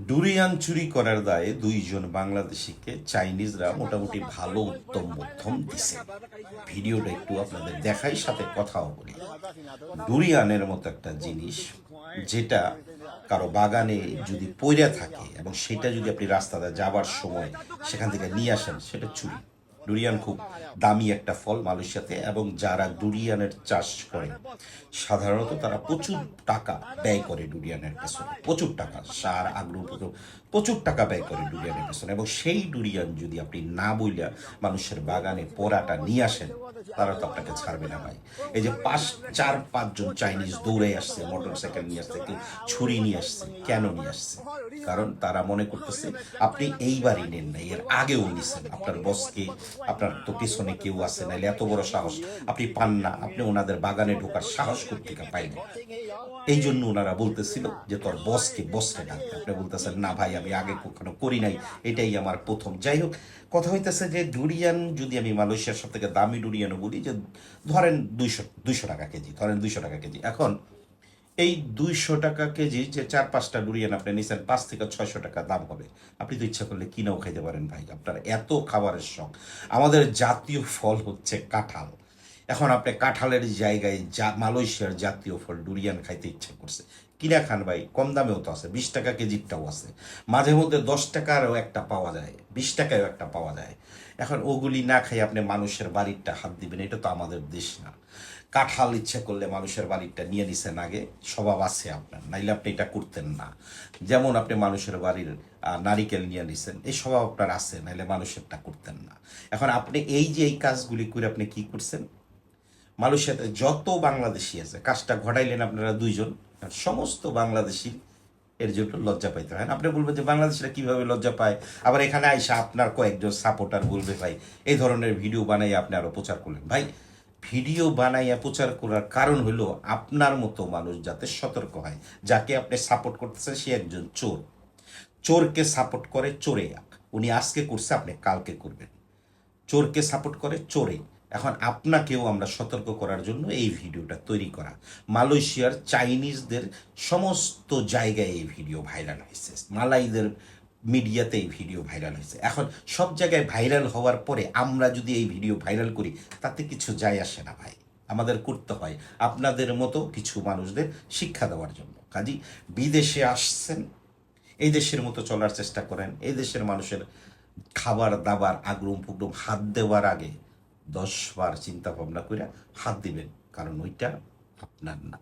Durian চুরি করার দায়ে দুইজন বাংলাদেশিকে চাইনিজরা মোটামুটি ভালো উত্তম মধ্যম দিছে। ভিডিওটা একটু আপনাদের দেখাই, সাথে কথাও বলি। ডুরিয়ানের মতো একটা জিনিস যেটা কারো বাগানে যদি পইড়া থাকে এবং সেটা যদি আপনি রাস্তাতে যাবার সময় সেখান থেকে নিয়ে আসেন, সেটা চুরি। ডুরিয়ান খুব দামি একটা ফল মালয়েশিয়াতে, এবং যারা ডুরিয়ানের চাষ করে সাধারণত তারা প্রচুর টাকা ব্যয় করে ডুরিয়ানের পেছনে, প্রচুর টাকা, সার আগ্রহ প্রচুর টাকা ব্যয় করে ডুরিয়ানের পেছনে। এবং সেই ডুরিয়ান যদি আপনি না বইলা মানুষের বাগানে পোড়াটা নিয়ে আসেন, তারা তো আপনাকে ছাড়বে না ভাই। এই যে 4-5 জন চাইনিজ দৌড়ে আসছে, মোটর সাইকেল নিয়ে আসছে, কেউ ছুরি নিয়ে আসছে। কেন নিয়ে আসছে? কারণ তারা মনে করতেছে আপনি এইবারই নেন না, এর আগেও নিছেন। আপনার বসকে, আপনার তো পেছনে কেউ আছে, নাহলে এত বড় সাহস আপনি পান না, আপনি ওনাদের বাগানে ঢোকার সাহস করতে পাই না। এই জন্য ওনারা বলতেছিল যে তোর বসকে বসরে ডাকতে। আপনি বলতেছেন না ভাই, আমি আগে কখনো করি নাই, এটাই আমার প্রথম। যাই হোক, কথা হইতেছে যে ডুরিয়ান যদি আমি মালয়েশিয়ার সব থেকে দামি ডুরিয়ানও বলি, যে ধরেন 200 টাকা কেজি, ধরেন 200 টাকা কেজি। এখন এই 200 টাকা কেজি যে 4-5টা ডুরিয়ান আপনি নিচ্ছেন, 500 থেকে 600 টাকা দাম হবে। আপনি তো ইচ্ছা করলে কিনাও খাইতে পারেন ভাই, আপনার এত খাবারের শখ। আমাদের জাতীয় ফল হচ্ছে কাঁঠাল। এখন আপনি কাঁঠালের জায়গায় মালয়েশিয়ার জাতীয় ফল ডুরিয়ান খাইতে ইচ্ছা করছে, কিনা খান ভাই। কম দামেও তো আছে, 20 টাকা কেজিরটাও আছে, মাঝে মধ্যে 10 টাকারও একটা পাওয়া যায়, 20 টাকায়ও একটা পাওয়া যায়। এখন ওগুলি না খাই আপনি মানুষের বাড়িরটা হাত দিবেন? এটা তো আমাদের দেশ না। কাঁঠাল ইচ্ছে করলে মানুষের বাড়িটা নিয়ে নিছেন আগে, স্বভাব আছে আপনার, নাইলে আপনি এটা করতেন না। যেমন আপনি মানুষের বাড়ির নারিকেল নিয়ে নিছেন, এই স্বভাব আপনার আছে, নাইলে মানুষেরটা করতেন না। এখন আপনি এই যে এই কাজগুলি করে আপনি কি করছেন? মালয়েশিয়াতে যত বাংলাদেশি আছে, কাজটা ঘটাইলেন আপনারা দুইজন, সমস্ত বাংলাদেশি এর জন্য লজ্জা পাইতে হয়। আপনি বলবেন যে বাংলাদেশিরা কিভাবে লজ্জা পায়, আবার এখানে আইসা আপনার কয়েকজন সাপোর্টার বলবে ভাই এই ধরনের ভিডিও বানাই আপনি আরো প্রচার করলেন। ভাই, ভিডিও বানাইয়া প্রচার করার কারণ হলো আপনার মতো মানুষ যাতে সতর্ক হয়। যাকে আপনি সাপোর্ট করতেছেন সে একজন চোর, চোরকে সাপোর্ট করে চোরে। উনি আজকে করছে, আপনি কালকে করবেন। চোরকে সাপোর্ট করে চোরে। এখন আপনাকেও আমরা সতর্ক করার জন্য এই ভিডিওটা তৈরি করা। মালয়েশিয়ার চাইনিজদের সমস্ত জায়গায় এই ভিডিও ভাইরাল হয়েছে, মালাইদের মিডিয়াতে এই ভিডিও ভাইরাল হয়েছে। এখন সব জায়গায় ভাইরাল হওয়ার পরে আমরা যদি এই ভিডিও ভাইরাল করি, তাতে কিছু যায় আসে না ভাই। আমাদের করতে হয় আপনাদের মতো কিছু মানুষদের শিক্ষা দেওয়ার জন্য। কাজী বিদেশে আসছেন, এই দেশের মতো চলার চেষ্টা করেন। এই দেশের মানুষের খাবার দাবার আগরুম পুগরুম হাত দেওয়ার আগে 10 বার চিন্তা ভাবনা করে হাত দিবেন, কারণ ওইটা আপনার না।